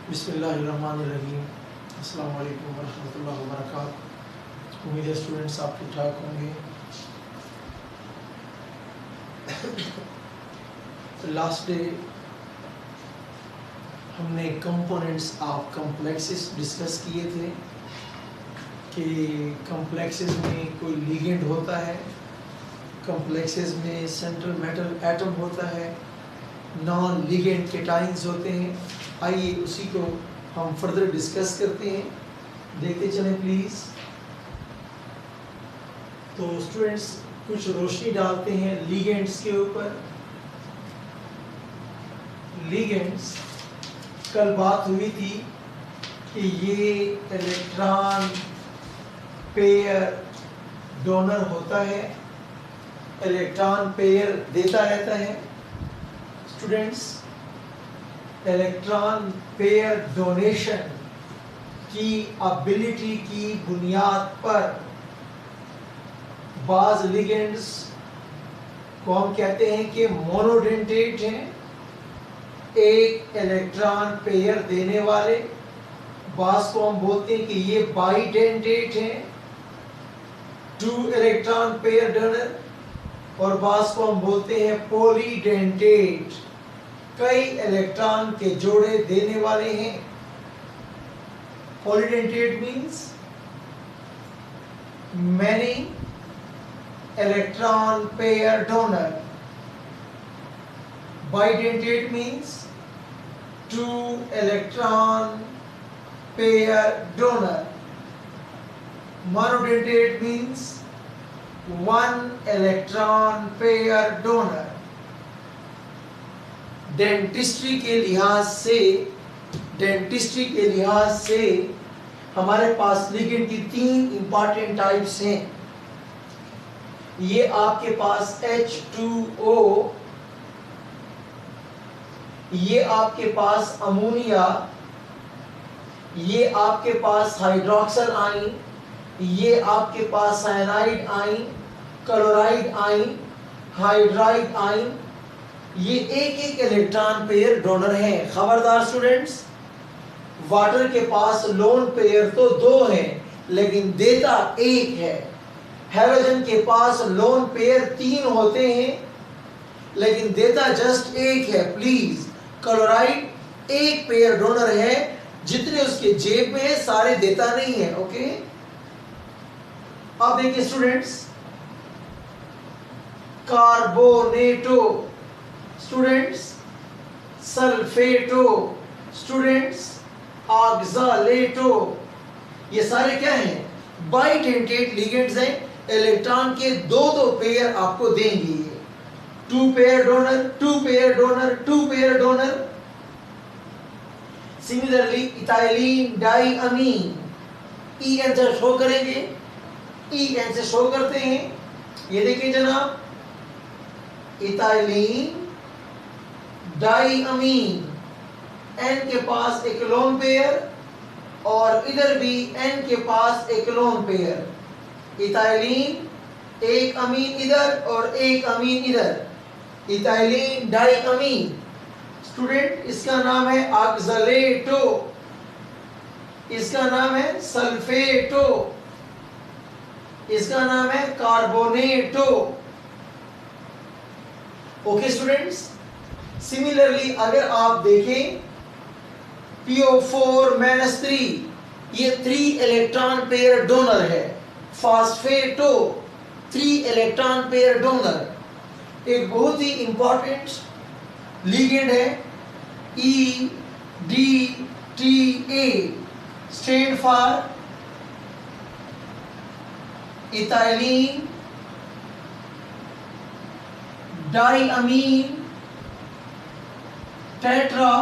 बिस्मिल्लाहिर्रहमानिर्रहीम। अस्सलाम वालेकुम वरहमतुल्लाहि वबरकातुहू। उम्मीद है स्टूडेंट्स आप ठीक ठाक होंगे। लास्ट डे हमने कंपोनेंट्स ऑफ कॉम्प्लेक्सेस डिस्कस किए थे कि कॉम्प्लेक्सेस में कोई लिगेंड होता है, कॉम्प्लेक्सेस में सेंट्रल मेटल एटम होता है, नॉन लिगेंड केटाइंस होते हैं। आइए उसी को हम फर्दर डिस्कस करते हैं, देखते चलें प्लीज़। तो स्टूडेंट्स कुछ रोशनी डालते हैं लिगेंड्स के ऊपर। लिगेंड्स, कल बात हुई थी कि ये इलेक्ट्रॉन पेयर डोनर होता है, इलेक्ट्रॉन पेयर देता रहता है। स्टूडेंट्स, इलेक्ट्रॉन पेयर डोनेशन की एबिलिटी की बुनियाद पर बाज लिगेंड्स को हम कहते हैं कि मोनोडेंटेट हैं, एक इलेक्ट्रॉन पेयर देने वाले। बाज को हम बोलते हैं कि ये बाइडेंटेट हैं, 2 इलेक्ट्रॉन पेयर डोनर। और बाज को हम बोलते हैं पॉलीडेंटेट, कई इलेक्ट्रॉन के जोड़े देने वाले हैं। Polydentate means many electron pair donor, bidentate means 2 electron pair donor, monodentate means 1 electron pair donor। Dentistry के लिहाज से हमारे पास लिगेंड की 3 इंपॉर्टेंट टाइप्स हैं। ये आपके पास H2O, ये आपके पास अमोनिया, ये आपके पास हाइड्रोक्सल आयन, ये आपके पास cyanide ion, chloride ion, hydride ion, ये एक एक इलेक्ट्रॉन पेयर डोनर हैं। खबरदार स्टूडेंट्स, वाटर के पास लोन पेयर तो 2 हैं लेकिन देता 1 है। हैलोजन के पास लोन पेयर 3 होते हैं लेकिन देता जस्ट 1 है। प्लीज, क्लोराइड 1 पेयर डोनर है, जितने उसके जेब में है सारे देता नहीं है। ओके, अब देखिए स्टूडेंट्स, कार्बोनेटो, स्टूडेंट्स सल्फेटो, स्टूडेंट्स ऑक्सालेटो, ये सारे क्या हैं? बाइडेंटेट लिगेंड्स हैं। इलेक्ट्रॉन के 2-2 पेयर आपको देंगे, 2 pair donor, 2 pair donor, 2 pair donor. Similarly ethylene diamine, EN से शो करेंगे, EN से शो करते हैं। ये देखिए जनाब, इथाइलिन डाइअमीन, N के पास एक लोन पेयर और इधर भी N के पास एक लोन पेयर। इथाइलिन, एक अमीन इधर और एक अमीन इधर, इथाइलिन डाइअमीन। स्टूडेंट, इसका नाम है ऑक्सालेटो, इसका नाम है सल्फेटो, इसका नाम है कार्बोनेटो। ओके स्टूडेंट्स, सिमिलरली अगर आप देखें PO4-3, ये 3 इलेक्ट्रॉन पेयर डोनर है। Phosphato 3 electron pair donor. एक बहुत ही इंपॉर्टेंट लिगेंड है, EDTA, stand for ethylene diamine tetra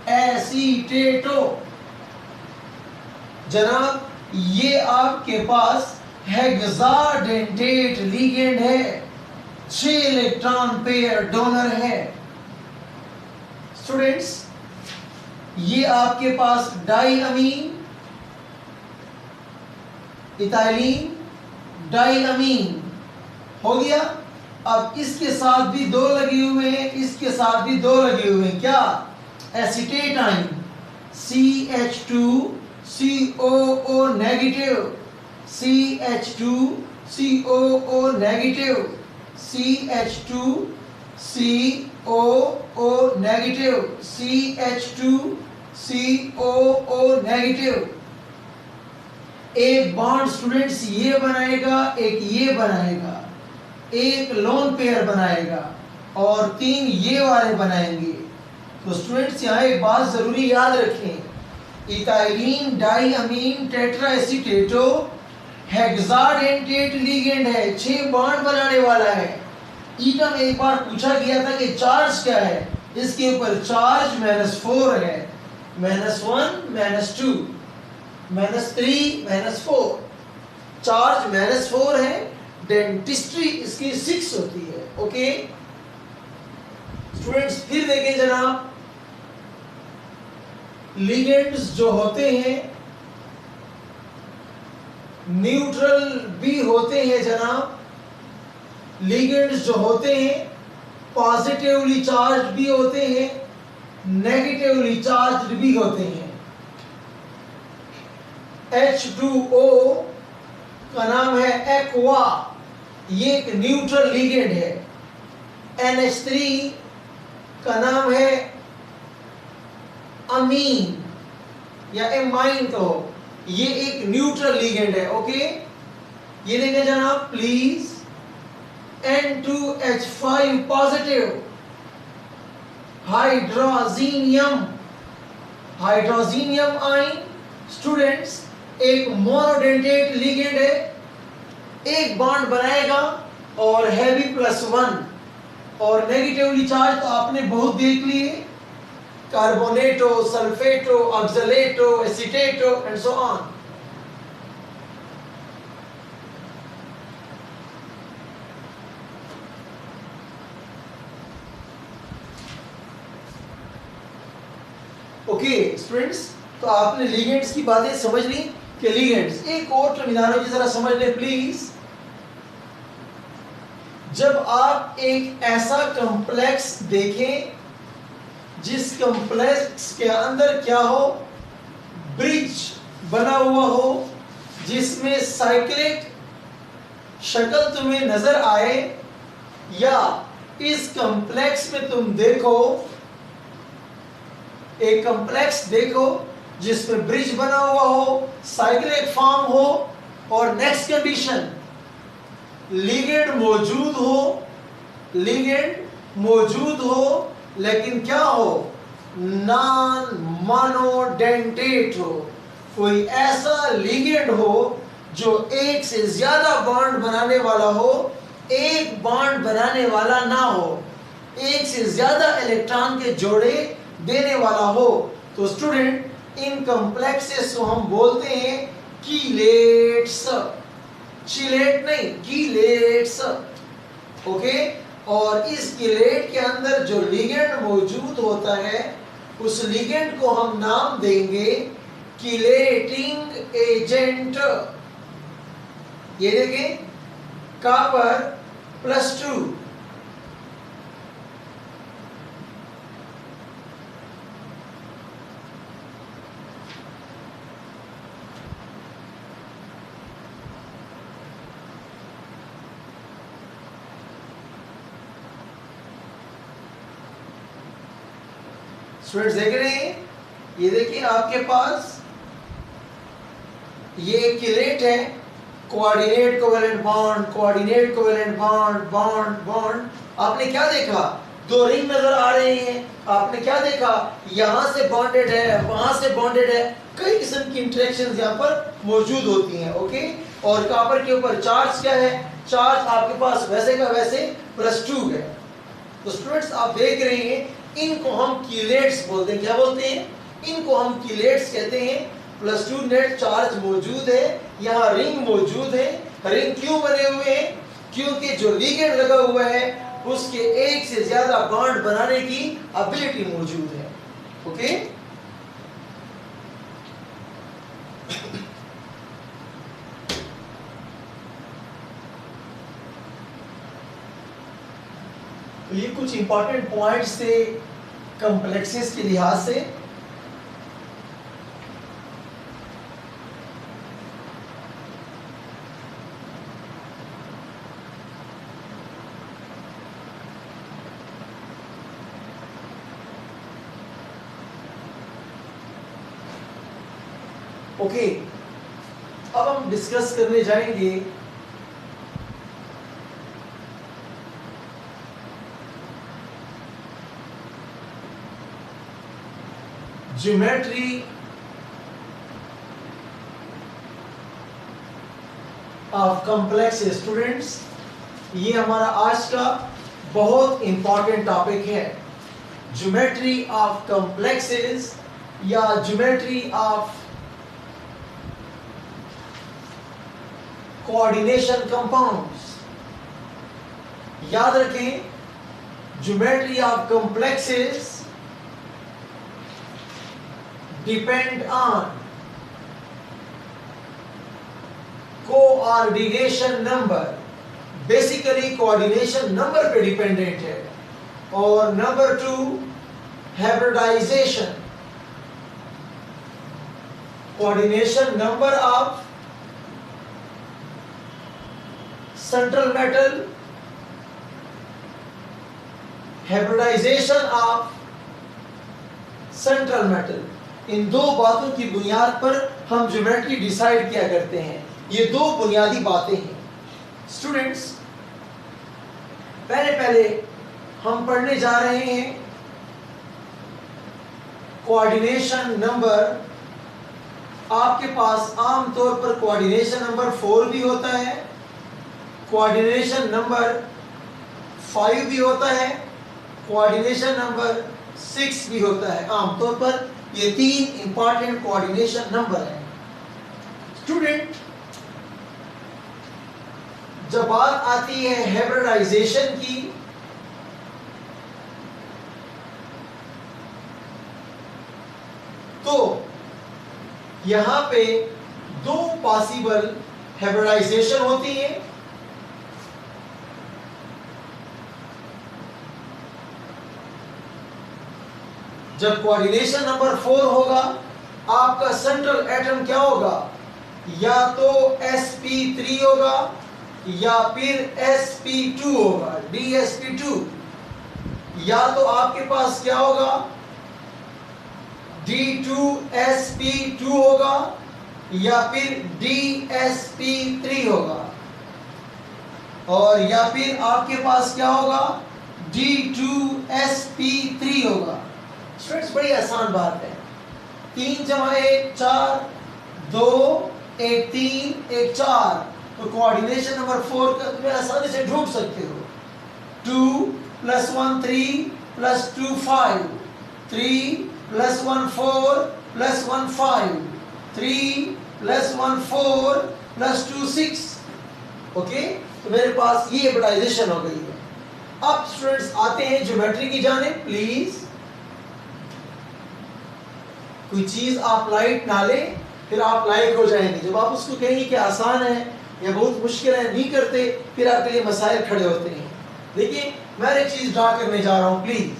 acetato. जनाब, ये आपके पास हेक्साडेंटेट लिगेंड है, 6 इलेक्ट्रॉन पेयर डोनर है। स्टूडेंट्स, ये आपके पास डाइअमीन, इथाइलिन डाइअमीन हो गया। अब इसके साथ भी 2 लगे हुए हैं, इसके साथ भी 2 लगे हुए हैं। क्या? एसिटेट आइन CH2COO negative, CH2COO negative, CH2COO negative, CH2COO negative. एक बॉन्ड स्टूडेंट्स ये बनाएगा, एक ये बनाएगा, एक लोन पेयर बनाएगा और 3 ये वाले बनाएंगे। तो स्टूडेंट्स यहाँ एक बात जरूरी याद रखें, इथाइलिन डाइअमीन टेट्राएसीटेटो हेक्साडेंटेट लिगेंड है, 6 बॉन्ड बनाने वाला है। ईटा में एक बार पूछा गया था कि चार्ज क्या है, इसके ऊपर चार्ज -4 है, -1 -2 -3 -4, चार्ज -4 है। डेंटिस्ट्री इसकी 6 होती है। ओके स्टूडेंट्स, फिर देखें जनाब, लिगेंड्स जो होते हैं न्यूट्रल भी होते हैं जनाब, लिगेंड्स जो होते हैं पॉजिटिवली चार्ज भी होते हैं, नेगेटिवली चार्ज भी होते हैं। H2O का नाम है एक्वा, ये एक न्यूट्रल लिगेंड है। NH3 का नाम है अमीन या एमाइन कहो, ये एक न्यूट्रल लिगेंड है। ओके ये देखें जनाब प्लीज, N2H5 पॉजिटिव, हाइड्रोजीनियम, हाइड्रोजीनियम आइन स्टूडेंट्स एक मोनोडेंटेट लिगेंड है, एक बॉन्ड बनाएगा और हैवी +1 और नेगेटिवली चार्ज तो आपने बहुत देख लिए, carbonato, sulphato, oxalato, acetato and so on. Okay students, तो आपने लिगेंड्स की बातें समझ ली कि लिगेंड्स, एक और टर्मिनोलॉजी जरा समझ लें प्लीज। जब आप एक ऐसा कॉम्प्लेक्स देखें जिस कॉम्प्लेक्स के अंदर क्या हो, ब्रिज बना हुआ हो, जिसमें साइक्लिक शक्ल तुम्हें नजर आए, या इस कॉम्प्लेक्स में तुम देखो, एक कॉम्प्लेक्स देखो जिसमें ब्रिज बना हुआ हो, साइक्लिक फॉर्म हो, और नेक्स्ट कंडीशन लिगेंड मौजूद हो, लिगेंड मौजूद हो, लेकिन क्या हो, नॉन मोनोडेंटेट हो। कोई ऐसा लिगेंड हो जो एक से ज्यादा बॉन्ड बनाने वाला हो, एक बॉन्ड बनाने वाला ना हो, एक से ज्यादा इलेक्ट्रॉन के जोड़े देने वाला हो। तो स्टूडेंट इन कॉम्प्लेक्सेस को हम बोलते हैं कीलेट्स, चिलेट नहीं, कीलेट्स। ओके, और इस कीलेट के अंदर जो लिगेंड मौजूद होता है, उस लिगेंड को हम नाम देंगे कीलेटिंग एजेंट। ये देखें, कॉपर +2, स्टूडेंट्स देख रहे हैं, ये देखिए आपके पास ये एक कीलेट है, coordinate covalent bond, coordinate covalent bond, bond bond. आपने क्या देखा, 2 रिंग नजर आ रहे हैं। आपने क्या देखा, यहां से बॉन्डेड है, वहां से बॉन्डेड है, कई किस्म की इंटरेक्शंस यहां पर मौजूद होती हैं। ओके, और कॉपर के ऊपर चार्ज क्या है, चार्ज आपके पास वैसे का वैसे +2 है। तो स्टूडेंट्स आप देख रहे हैं, इनको हम कीलेट्स बोलते हैं। क्या बोलते हैं, इनको हम कीलेट्स कहते हैं। +2 नेट चार्ज मौजूद है, यहाँ रिंग मौजूद है। रिंग क्यों बने हुए हैं, क्योंकि जो लिगेंड लगा हुआ है उसके एक से ज्यादा बॉन्ड बनाने की एबिलिटी मौजूद है। ओके, तो ये कुछ इंपॉर्टेंट पॉइंट्स थे कॉम्प्लेक्सेस के लिहाज से। ओके, अब हम डिस्कस करने जाएंगे ज्योमेट्री ऑफ कॉम्प्लेक्स। स्टूडेंट्स, ये हमारा आज का बहुत इंपॉर्टेंट टॉपिक है, ज्योमेट्री ऑफ कॉम्प्लेक्सेस या ज्योमेट्री ऑफ कोऑर्डिनेशन कंपाउंड्स। याद रखें, geometry of complexes depend on coordination number. Basically coordination number पे डिपेंडेंट है। और number 2, hybridisation, coordination number of central metal, hybridisation of central metal. इन दो बातों की बुनियाद पर हम ज्योमेट्री डिसाइड किया करते हैं। ये दो बुनियादी बातें हैं। स्टूडेंट्स, पहले हम पढ़ने जा रहे हैं कोऑर्डिनेशन नंबर। आपके पास आमतौर पर कोऑर्डिनेशन नंबर 4 भी होता है, कोऑर्डिनेशन नंबर 5 भी होता है, कोऑर्डिनेशन नंबर 6 भी होता है। आमतौर पर ये 3 इंपॉर्टेंट कोऑर्डिनेशन नंबर हैं। स्टूडेंट, जब बात आती है हाइब्रिडाइजेशन की, तो यहां पे 2 पॉसिबल हाइब्रिडाइजेशन होती है। जब कोऑर्डिनेशन नंबर 4 होगा, आपका सेंट्रल एटम क्या होगा? या तो sp3 होगा या फिर sp2 होगा, dsp2। या तो आपके पास क्या होगा? d2sp2 होगा या फिर dsp3 होगा। और या फिर आपके पास क्या होगा? d2sp3 होगा। स्टूडेंट्स, बड़ी आसान बात है। 3 जमा 1 4, 2 1 3 1 4। तो कोऑर्डिनेशन नंबर 4 का तुम्हें आसानी से ढूंढ सकते हो। 2 + 1 3 + 2 5, 3 + 1 4 + 1 5, 3 + 1 4 + 2 6। ओके, तो मेरे पास ये हाइब्रिडाइजेशन हो गई है। अब स्टूडेंट्स आते हैं ज्योमेट्री की जानिब। प्लीज कोई चीज आप लाइट ना लें, फिर आप लाइक हो जाएंगे। जब आप उसको कहेंगे कि आसान है या बहुत मुश्किल है, नहीं करते, फिर आपके लिए मसाइल खड़े होते हैं। देखिए, मैं एक चीज ड्रा करने जा रहा हूं। प्लीज,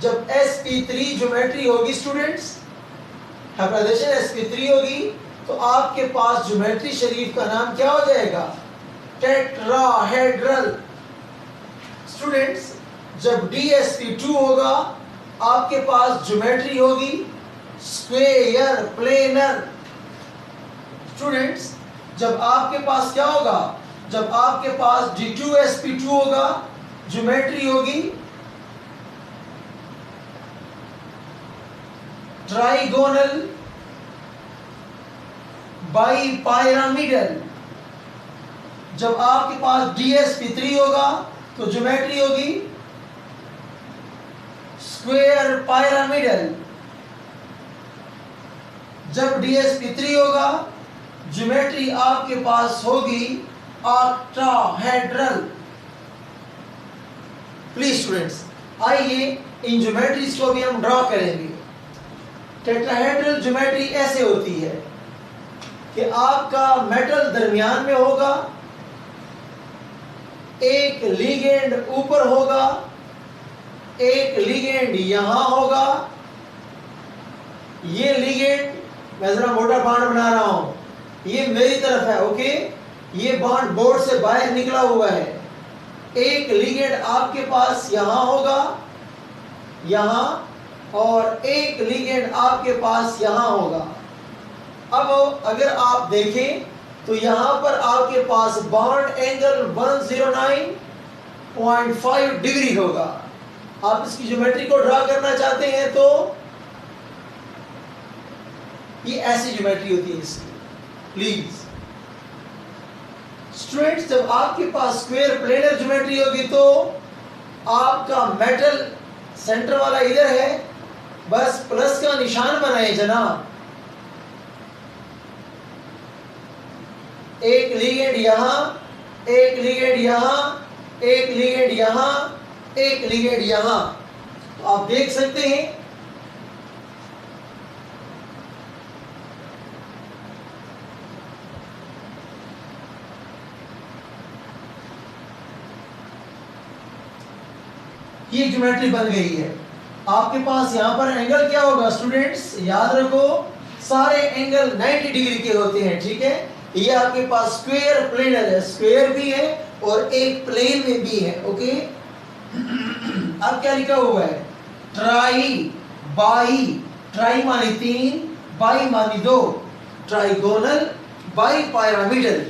जब sp3 ज्योमेट्री होगी स्टूडेंट्स, हाइब्रिडाइजेशन sp3 होगी, तो आपके पास ज्योमेट्री शरीफ का नाम क्या हो जाएगा? टेट्राहेड्रल। स्टूडेंट्स, जब dsp2 होगा, आपके पास ज्योमेट्री होगी स्क्वेयर प्लेनर। स्टूडेंट्स, जब आपके पास क्या होगा? जब आपके पास d2sp2 होगा, ज्योमेट्री होगी ट्राइगोनल बाइपिरामिडल। जब आपके पास dsp3 होगा, तो ज्योमेट्री होगी स्क्वेयर पिरामिडल। जब dsp3 होगा, ज्योमेट्री आपके पास होगी ऑक्टाहेड्रल। प्लीज स्टूडेंट्स, आइए इन ज्योमेट्रीज को भी हम ड्रॉ करेंगे। टेट्राहेड्रल ज्योमेट्री ऐसे होती है कि आपका मेटल दरमियान में होगा, एक लिगेंड ऊपर होगा एक लिगेंड यहां होगा, ये लिगेंड मैं जरा मोटा बॉन्ड बना रहा हूं, ये मेरी तरफ है, ओके, ये बॉन्ड बोर्ड से बाहर निकला हुआ है। एक लिगेंड आपके पास यहां होगा, यहां, और एक लिगेंड आपके पास यहां होगा। अब अगर आप देखें तो यहां पर आपके पास बॉन्ड एंगल 109.5 डिग्री होगा। आप इसकी ज्योमेट्री को ड्रा करना चाहते हैं तो ये ऐसी ज्योमेट्री होती है इसकी। प्लीज स्टूडेंट्स, जब आपके पास स्क्वायर प्लेनर ज्योमेट्री होगी तो आपका मेटल सेंटर वाला इधर है, बस प्लस का निशान बनाए जनाब। एक लिगेंड यहां, एक लिगेंड यहां, एक लिगेंड यहां, एक लिगेंड यहां। तो आप देख सकते हैं ये ज्योमेट्री बन गई है। आपके पास यहां पर एंगल क्या होगा स्टूडेंट्स, याद रखो सारे एंगल 90 डिग्री के होते हैं, ठीक है। ये आपके पास स्क्वायर प्लेनर है, स्क्वायर भी है और एक प्लेन में भी है, ओके। अब क्या लिखा हुआ है, ट्राई बाई, ट्राई मानी 3, बाई मानी 2, ट्राइगोनल बाई पायरामिडल।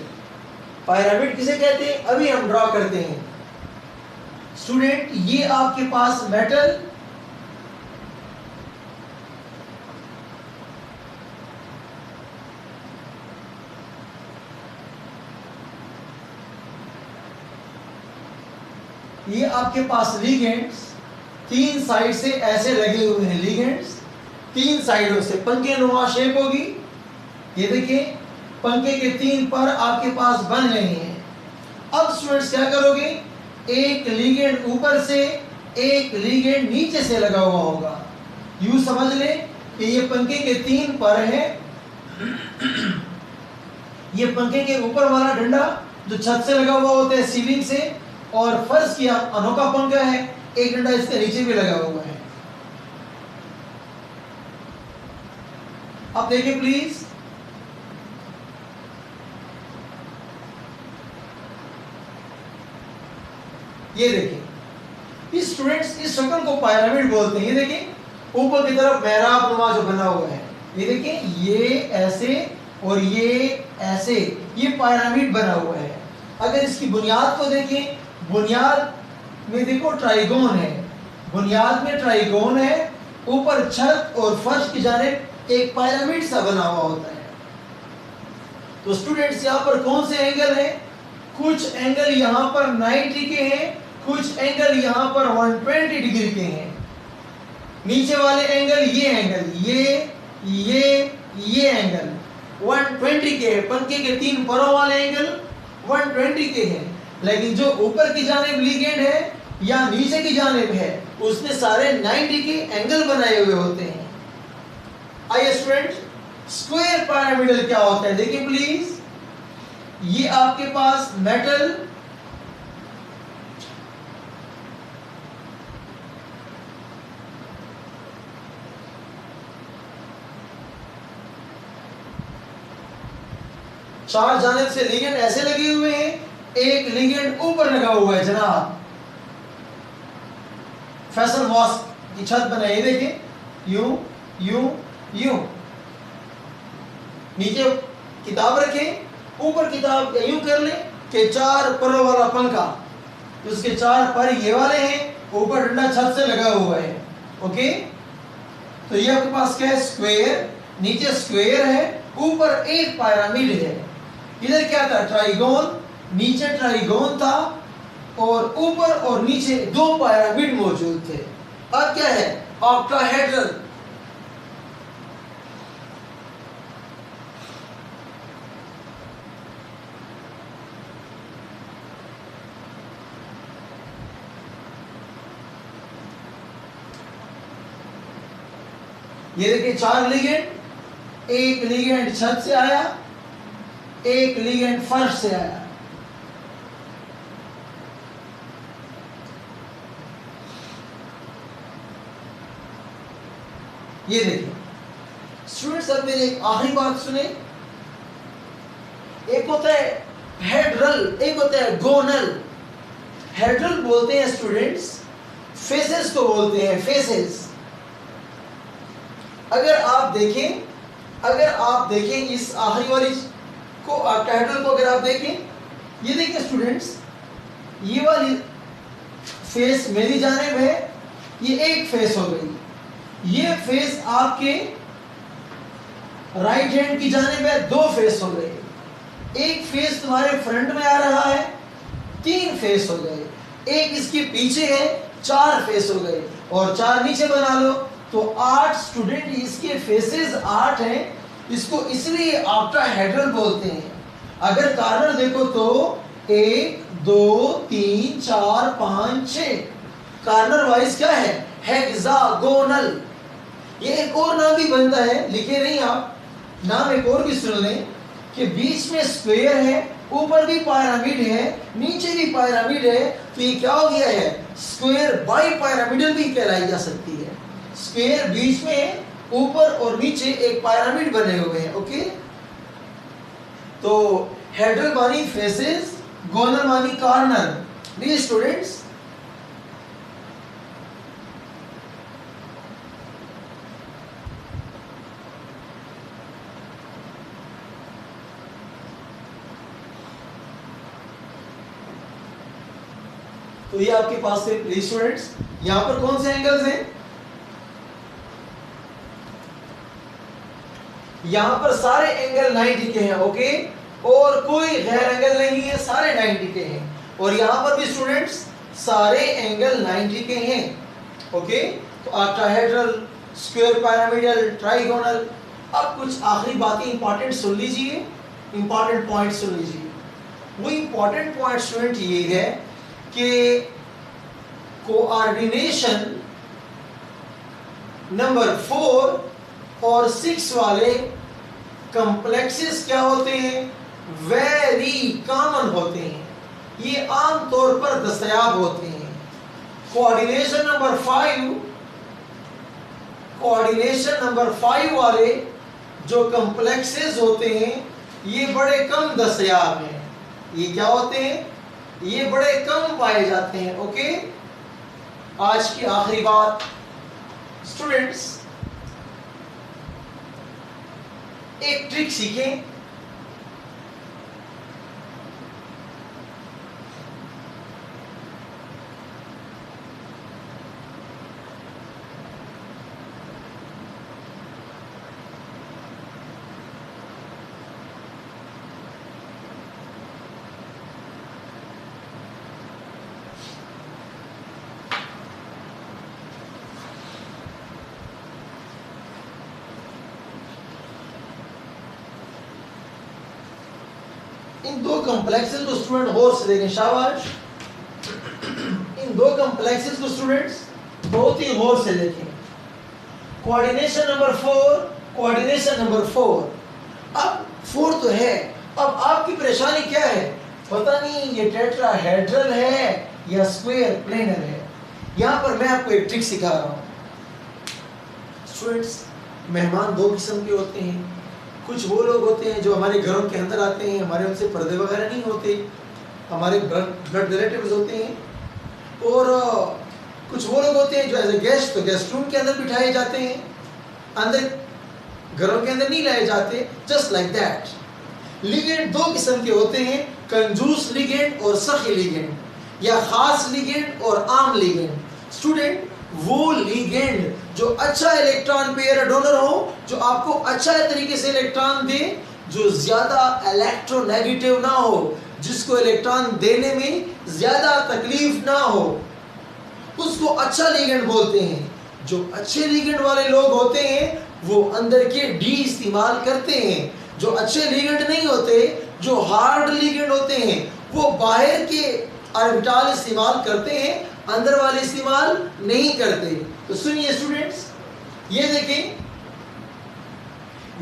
पायरामिड किसे कहते हैं अभी हम ड्रॉ करते हैं स्टूडेंट। ये आपके पास मेटल, ये आपके पास लिगेंड्स तीन साइड से ऐसे लगे हुए हैं, लिगेंड्स तीन साइडों से पंखे नुमा शेप होगी। ये देखिए पंखे के 3 पर आपके पास बन रहे हैं। अब स्टूडेंट्स क्या करोगे, एक लिगेंड ऊपर से एक लिगेंड नीचे से लगा हुआ होगा। यूं समझ ले कि ये पंखे के 3 पर है। ये पंखे के ऊपर वाला डंडा जो छत से लगा हुआ होता है सीलिंग से, और फर्श किया अनोखा पंखा है, एक डंडा इसके नीचे भी लगा हुआ है। अब देखिए प्लीज, ये देखिए इस स्टूडेंट्स इस शक्ल को पिरामिड बोलते हैं। ये देखिए ऊपर की तरफ मेहराब नुमा जो बना हुआ है, ये देखिए ये ऐसे और ये ऐसे, ये पिरामिड बना हुआ है। अगर इसकी बुनियाद को देखें, बुनियाद में देखो ट्राइगोन है, बुनियाद में ट्राइगोन है, ऊपर छत और फर्श की जानिब एक पिरामिड सा बना हुआ होता है। तो स्टूडेंट्स यहाँ पर कौन से एंगल हैं, कुछ एंगल यहाँ पर 90 के हैं, कुछ एंगल यहाँ पर 120 डिग्री के हैं। नीचे वाले एंगल, ये एंगल, ये एंगल 120 के हैं। पंखे के 3 परों वाले एंगल 120 के हैं, लेकिन जो ऊपर की जानिब लिगेंड है या नीचे की जानिब है उसने सारे 90 के एंगल बनाए हुए होते हैं। आइए स्टूडेंट, स्क्वायर पिरामिडल क्या होता है देखिए प्लीज। ये आपके पास मेटल, चार जानिब से लिगेंड ऐसे लगे हुए हैं, एक लिगेंड ऊपर लगा हुआ है जनाब। फैसल मॉस्क की छत बनाई, देखिए यूं यूं यूं, नीचे किताब रखें, ऊपर किताब यूं कर ले कि 4 परों वाला पंखा, तो उसके 4 पर ये वाले हैं, ऊपर डंडा छत से लगा हुआ है, ओके। तो ये आपके पास क्या है, स्क्वायर, नीचे स्क्वायर है, ऊपर एक पिरामिड है। इधर क्या था, ट्राइगोन, नीचे ट्राइगोन था और ऊपर और नीचे 2 पिरामिड मौजूद थे। अब क्या है, ऑक्टाहेड्रल। ये देखिए 4 लिगेंड, एक लिगेंड छत से आया, एक लिगेंड फर्श से आया। ये देखिए स्टूडेंट्स, अब मेरी एक आखिरी बात सुने। एक होता है हेड्रल, एक होता है गोनल। हेड्रल बोलते हैं स्टूडेंट्स फेसेस को बोलते हैं, फेसेस। अगर आप देखें इस आखिरी वाली को, हेड्रल को अगर आप देखें, ये देखिए स्टूडेंट्स, ये वाली फेस मेरी जानिब है, ये एक फेस हो गई। ये फेस आपके राइट हैंड की जानिब है, दो फेस हो गए। एक फेस तुम्हारे फ्रंट में आ रहा है, तीन फेस हो गए। एक इसके पीछे है, चार फेस हो गए। और चार नीचे बना लो तो 8 स्टूडेंट, इसके फेसेस 8 हैं। इसको इसलिए ऑक्टाहेड्रल बोलते हैं। अगर कार्नर देखो तो 1 2 3 4 5 6 कार्नर वाइज क्या है, हेक्सागोनल। ये एक और नाम भी बनता है, लिखे नहीं आप, नाम एक और भी सुन लें कि बीच में स्क्वायर है, ऊपर भी पिरामिड है, नीचे भी पिरामिड है। तो ये क्या हो गया है, स्क्वायर बाई पिरामिडल भी कहलाई जा सकती है। स्क्वायर बीच में, ऊपर और नीचे एक पिरामिड बने हुए हैं। ओके, तो हेड्रल मानी फेसेस, गोनल मानी कॉर्नर। प्लीज स्टूडेंट्स, तो ये आपके पास से प्लीज स्टूडेंट्स, यहां पर कौन से एंगल्स हैं, यहां पर सारे एंगल 90 के हैं। ओके, और कोई गैर एंगल नहीं है, सारे 90 के हैं। और यहां पर भी स्टूडेंट्स सारे एंगल 90 के हैं। ओके, तो ऑक्टाहेड्रल, स्क्वायर, पिरामिडल, ट्राइगोनल। अब कुछ आखिरी बातें इंपॉर्टेंट सुन लीजिए, इंपॉर्टेंट पॉइंट सुन लीजिए। वो इंपॉर्टेंट पॉइंट स्टूडेंट ये है कि कोऑर्डिनेशन नंबर 4 और 6 वाले कॉम्प्लेक्सेस क्या होते हैं, वेरी कॉमन होते हैं। ये आम तौर पर दस्तयाब होते हैं। कोऑर्डिनेशन नंबर 5 वाले जो कॉम्प्लेक्सेस होते हैं ये बड़े कम दस्तयाब हैं। ये क्या होते हैं, ये बड़े कम पाए जाते हैं। ओके, आज की आखिरी बात स्टूडेंट्स, एक ट्रिक सीखें। इन दो कॉम्प्लेक्सेस को स्टूडेंट गौर से देखें, शाबाश। इन दो कॉम्प्लेक्सेस को स्टूडेंट्स बहुत ही गौर से देखें। Coordination number 4, coordination number 4। अब 4 तो है, अब आपकी परेशानी क्या है, पता नहीं ये टेट्राहेड्रल है या स्क्वायर प्लेनर है। यहां पर मैं आपको एक ट्रिक सिखा रहा हूं स्टूडेंट्स। मेहमान दो किस्म के होते हैं। कुछ वो लोग होते हैं जो हमारे घरों के अंदर आते हैं, हमारे उनसे पर्दे वगैरह नहीं होते, हमारे ब्लड रिलेटिव्स होते हैं। और कुछ वो लोग होते हैं जो एज ए गेस्ट, तो गेस्ट रूम के अंदर बिठाए जाते हैं, अंदर घरों के अंदर नहीं लाए जाते, जस्ट लाइक दैट। लिगेंड दो किस्म के होते हैं, कंजूस लिगेंड और सखी लिगेंड, या खास लिगेंड और आम लिगेंड। स्टूडेंट, वो लिगेंड जो अच्छा इलेक्ट्रॉन पेयर डोनर हो, जो आपको अच्छा तरीके से इलेक्ट्रॉन दे, जो ज्यादा इलेक्ट्रोनेगेटिव ना हो, जिसको इलेक्ट्रॉन देने में ज्यादा तकलीफ ना हो, उसको अच्छा लिगेंड बोलते हैं। जो अच्छे लिगेंड वाले लोग होते हैं वो अंदर के डी इस्तेमाल करते हैं। जो अच्छे लिगेंड नहीं होते, जो हार्ड लिगेंड होते हैं, वो बाहर के ऑर्बिटल इस्तेमाल करते हैं, अंदर वाले इस्तेमाल नहीं करते। तो सुनिए स्टूडेंट्स, ये देखें,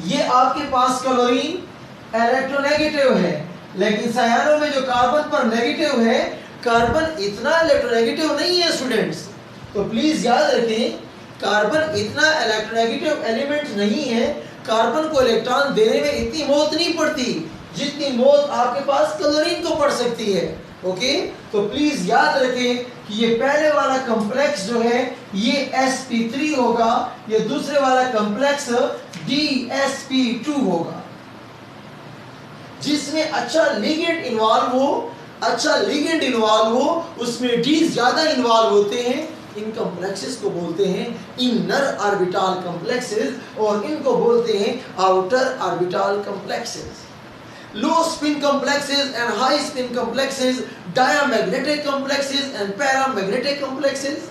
ये आपके पास क्लोरीन इलेक्ट्रोनेगेटिव है, लेकिन सायानों में जो कार्बन पर नेगेटिव है, कार्बन इतना इलेक्ट्रोनेगेटिव नहीं है स्टूडेंट्स। तो प्लीज याद रखें, कार्बन इतना इलेक्ट्रोनेगेटिव एलिमेंट नहीं है, कार्बन को इलेक्ट्रॉन देने में इतनी मौत नहीं पड़ती जितनी मौत आपके पास क्लोरीन को पड़ सकती है। ओके, तो प्लीज याद रखें कि ये पहले वाला कॉम्प्लेक्स जो है ये sp3 होगा, ये दूसरे वाला कॉम्प्लेक्स dsp2 होगा। जिसमें अच्छा लिगेंड इन्वॉल्व हो, उसमें d ज्यादा इन्वॉल्व होते हैं, इन कॉम्प्लेक्सेस को बोलते हैं इनर ऑर्बिटल कॉम्प्लेक्सेस और इनको बोलते हैं outer orbital complexes. Low spin complexes and high spin complexes, diamagnetic complexes and paramagnetic complexes।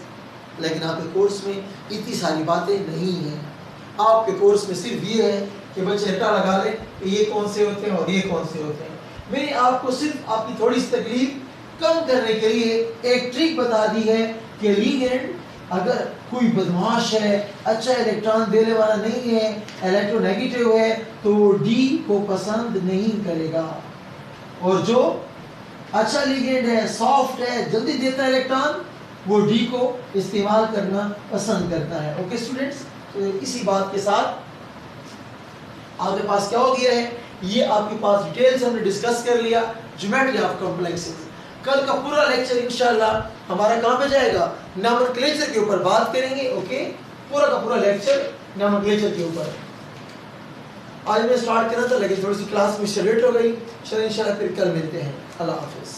लेकिन आपके कोर्स में इतनी सारी बातें नहीं है। आपके कोर्स में सिर्फ ये है कि बच्चे रट्टा लगा लें कि ये कौन से होते हैं और ये कौन से होते हैं। मैंने आपको सिर्फ आपकी थोड़ी सी तकलीफ कम करने के लिए एक ट्रिक बता दी है कि लिगेंड अगर कोई बदमाश है, अच्छा इलेक्ट्रॉन देने वाला नहीं है, इलेक्ट्रोनेगेटिव है, तो वो डी को पसंद नहीं करेगा, और जो अच्छा लिगेंड है, सॉफ्ट है, जल्दी देता है इलेक्ट्रॉन, वो डी को इस्तेमाल करना पसंद करता है। ओके स्टूडेंट्स, तो इसी बात के साथ आपके पास क्या हो गया है, ये आपके पास डिटेल से हमने डिस्कस कर लिया ज्योमेट्री ऑफ कॉम्प्लेक्सेस। कल का पूरा लेक्चर इंशाल्लाह हमारा कहाँ पे जाएगा, नोमेनक्लेचर के ऊपर बात करेंगे। ओके, पूरा का पूरा लेक्चर नोमेनक्लेचर के ऊपर। आज मैं स्टार्ट करना था लेकिन थोड़ी सी क्लास में लेट हो गई। चलो इंशाल्लाह फिर कल मिलते हैं। अल्लाह हाफिज़।